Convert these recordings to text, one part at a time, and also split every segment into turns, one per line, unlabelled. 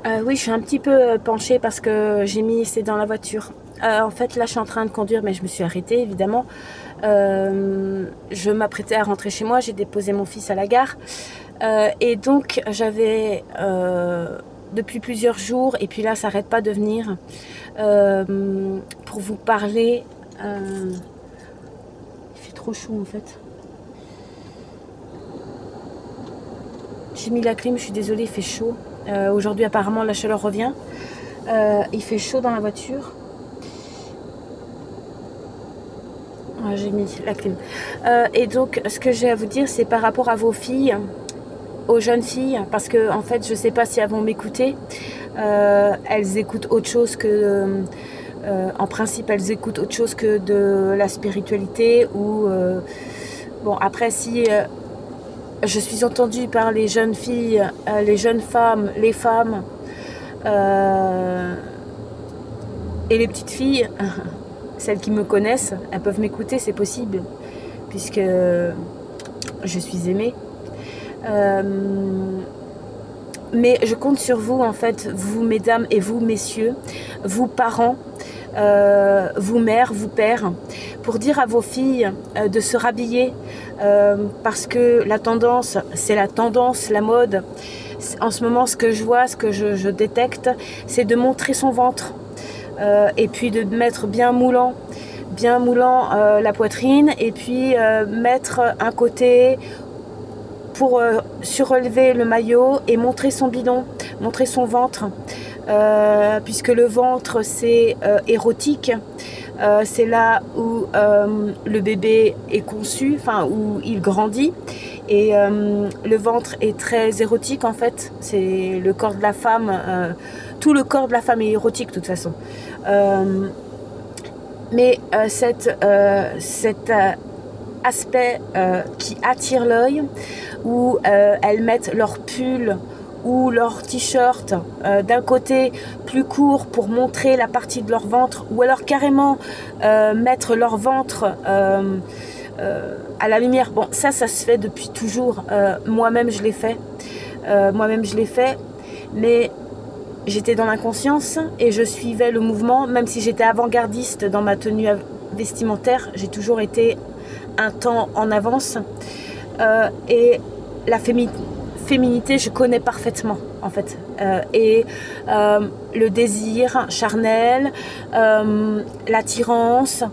Oui, je suis un petit peu penchée parce que j'ai mis c'est dans la voiture. En fait, là, je suis en train de conduire, mais je me suis arrêtée, évidemment. Je m'apprêtais à rentrer chez moi. J'ai déposé mon fils à la gare. Et donc, j'avais, depuis plusieurs jours, et puis là, ça n'arrête pas de venir, pour vous parler. Il fait trop chaud, en fait. J'ai mis la clim, je suis désolée, il fait chaud. Aujourd'hui, apparemment, la chaleur revient. Il fait chaud dans la voiture. Ah, j'ai mis la clim. Et donc, ce que j'ai à vous dire, c'est par rapport à vos filles, aux jeunes filles, parce que en fait, je ne sais pas si elles vont m'écouter. Elles écoutent autre chose que, en principe, elles écoutent autre chose que de la spiritualité ou bon. Après, si je suis entendue par les jeunes filles, les jeunes femmes, les femmes et les petites filles. Celles qui me connaissent, elles peuvent m'écouter, c'est possible, puisque je suis aimée. Mais je compte sur vous, en fait, vous mesdames et vous messieurs, vous parents, vous mères, vous pères, pour dire à vos filles de se rhabiller, parce que la tendance, c'est la tendance, la mode. En ce moment, ce que je vois, ce que je détecte, c'est de montrer son ventre. Et puis de mettre bien moulant la poitrine, et puis mettre un côté pour surélever le maillot et montrer son bidon, montrer son ventre, puisque le ventre c'est érotique, c'est là où le bébé est conçu, enfin où il grandit, et le ventre est très érotique en fait, c'est le corps de la femme, tout le corps de la femme est érotique de toute façon. Mais cet aspect qui attire l'œil, où elles mettent leur pull ou leur t-shirt d'un côté plus court pour montrer la partie de leur ventre, ou alors carrément mettre leur ventre à la lumière. Bon, ça se fait depuis toujours. Moi-même, je l'ai fait. Mais j'étais dans l'inconscience et je suivais le mouvement, même si j'étais avant-gardiste dans ma tenue vestimentaire. J'ai toujours été un temps en avance. Et la féminité, je connais parfaitement, en fait. Et le désir charnel, l'attirance,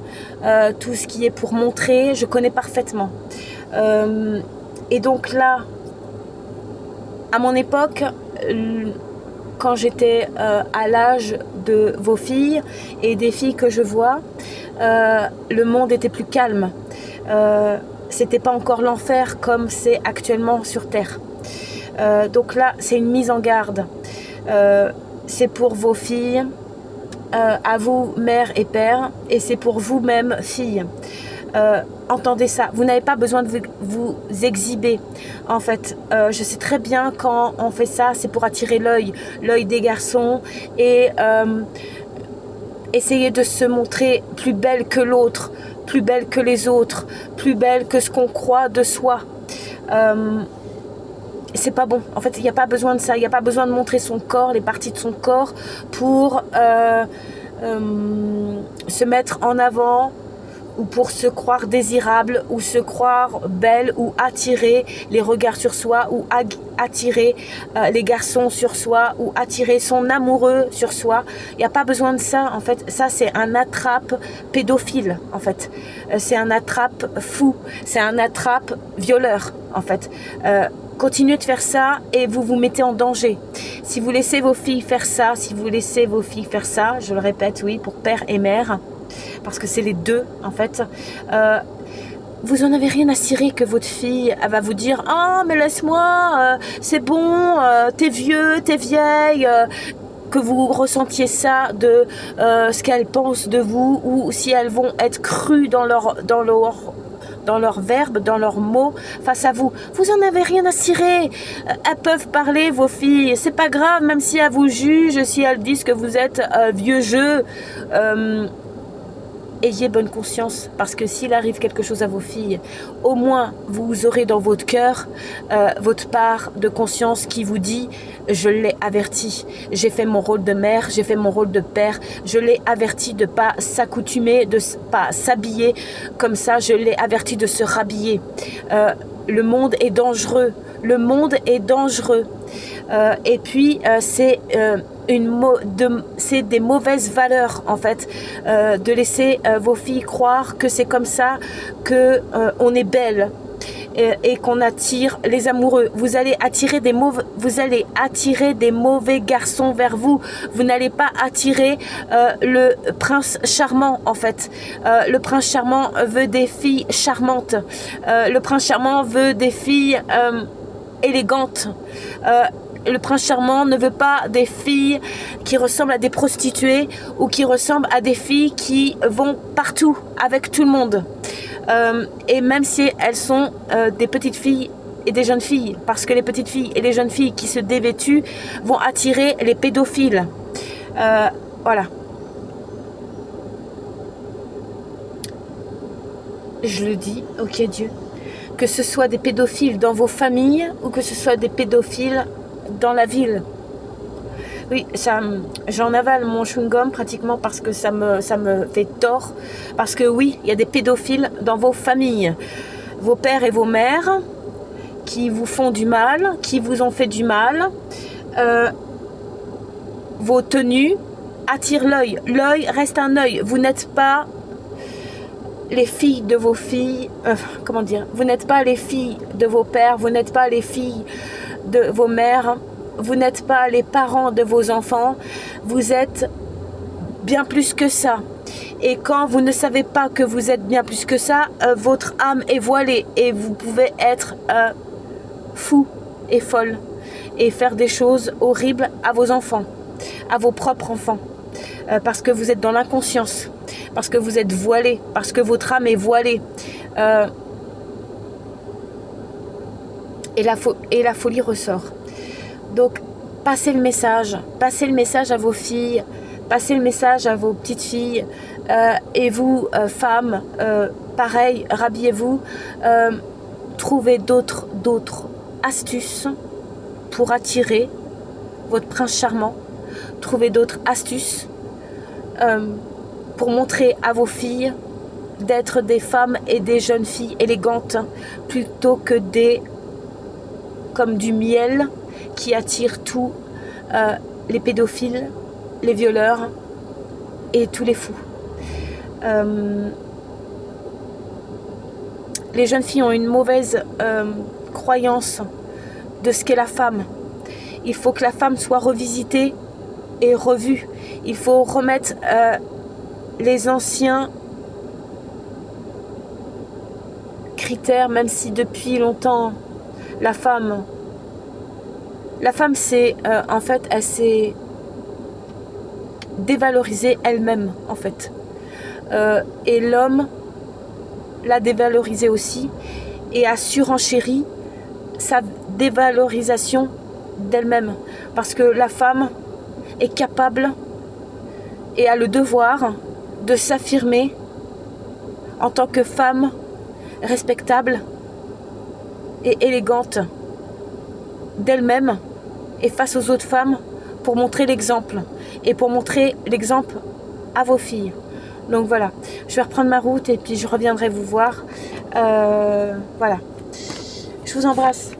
tout ce qui est pour montrer, je connais parfaitement. Et donc là, à mon époque, quand j'étais à l'âge de vos filles et des filles que je vois, le monde était plus calme. C'était pas encore l'enfer comme c'est actuellement sur Terre. Donc là, c'est une mise en garde. C'est pour vos filles, à vous, mère et père, et c'est pour vous-même, filles. Entendez ça, vous n'avez pas besoin de vous exhiber. En fait, je sais très bien quand on fait ça, c'est pour attirer l'œil des garçons, et essayer de se montrer plus belle que l'autre, plus belle que les autres, plus belle que ce qu'on croit de soi. C'est pas bon. En fait, il n'y a pas besoin de ça. Il n'y a pas besoin de montrer son corps, les parties de son corps, pour se mettre en avant, ou pour se croire désirable, ou se croire belle, ou attirer les regards sur soi, ou attirer les garçons sur soi, ou attirer son amoureux sur soi. Il n'y a pas besoin de ça, en fait. Ça, c'est un attrape pédophile, en fait. C'est un attrape fou. C'est un attrape violeur, en fait. Continuez de faire ça et vous vous mettez en danger. Si vous laissez vos filles faire ça, je le répète, oui, pour père et mère, parce que c'est les deux, en fait, vous en avez rien à cirer que votre fille, elle va vous dire « Ah, mais laisse-moi, c'est bon, t'es vieux, t'es vieille », que vous ressentiez ça de ce qu'elles pensent de vous, ou si elles vont être crues dans leur verbe, dans leurs mots face à vous. Vous en avez rien à cirer. Elles peuvent parler, vos filles. C'est pas grave, même si elles vous jugent, si elles disent que vous êtes vieux jeu. ayez bonne conscience, parce que s'il arrive quelque chose à vos filles, au moins vous aurez dans votre cœur votre part de conscience qui vous dit je l'ai averti, j'ai fait mon rôle de mère, j'ai fait mon rôle de père, je l'ai averti de ne pas s'accoutumer, de ne pas s'habiller comme ça, je l'ai averti de se rhabiller. Le monde est dangereux, le monde est dangereux. Et puis c'est des mauvaises valeurs en fait, de laisser vos filles croire que c'est comme ça que on est belle et qu'on attire les amoureux. Vous allez attirer des mauvais garçons vers vous. Vous n'allez pas attirer le prince charmant en fait. Le prince charmant veut des filles charmantes. Le prince charmant veut des filles élégantes. Le prince charmant ne veut pas des filles qui ressemblent à des prostituées ou qui ressemblent à des filles qui vont partout avec tout le monde. Et même si elles sont des petites filles et des jeunes filles, parce que les petites filles et les jeunes filles qui se dévêtuent vont attirer les pédophiles. Voilà. Je le dis, ok Dieu, que ce soit des pédophiles dans vos familles ou que ce soit des pédophiles dans la ville. Oui, j'en avale mon chewing-gum pratiquement parce que ça me fait tort. Parce que oui, il y a des pédophiles dans vos familles. Vos pères et vos mères qui vous font du mal, qui vous ont fait du mal. Vos tenues attirent l'œil. L'œil reste un œil. Vous n'êtes pas les filles de vos filles. Comment dire ? Vous n'êtes pas les filles de vos pères. Vous n'êtes pas les filles de vos mères. Vous n'êtes pas les parents de vos enfants, vous êtes bien plus que ça. Et quand vous ne savez pas que vous êtes bien plus que ça, votre âme est voilée et vous pouvez être fou et folle et faire des choses horribles à vos enfants, à vos propres enfants, parce que vous êtes dans l'inconscience, parce que vous êtes voilé, parce que votre âme est voilée. Et la folie ressort. Donc, passez le message à vos filles, passez le message à vos petites filles, et vous, femmes, pareil, rhabillez-vous, trouvez d'autres astuces pour attirer votre prince charmant, trouvez d'autres astuces pour montrer à vos filles d'être des femmes et des jeunes filles élégantes, plutôt que comme du miel qui attire tous les pédophiles, les violeurs et tous les fous. Les jeunes filles ont une mauvaise croyance de ce qu'est la femme. Il faut que la femme soit revisitée et revue. Il faut remettre les anciens critères, même si depuis longtemps la femme c'est en fait elle s'est dévalorisée elle-même en fait, et l'homme l'a dévalorisée aussi et a surenchéri sa dévalorisation d'elle-même, parce que la femme est capable et a le devoir de s'affirmer en tant que femme respectable et élégante d'elle-même et face aux autres femmes, pour montrer l'exemple et pour montrer l'exemple à vos filles. Donc voilà, je vais reprendre ma route et puis je reviendrai vous voir. Voilà, je vous embrasse.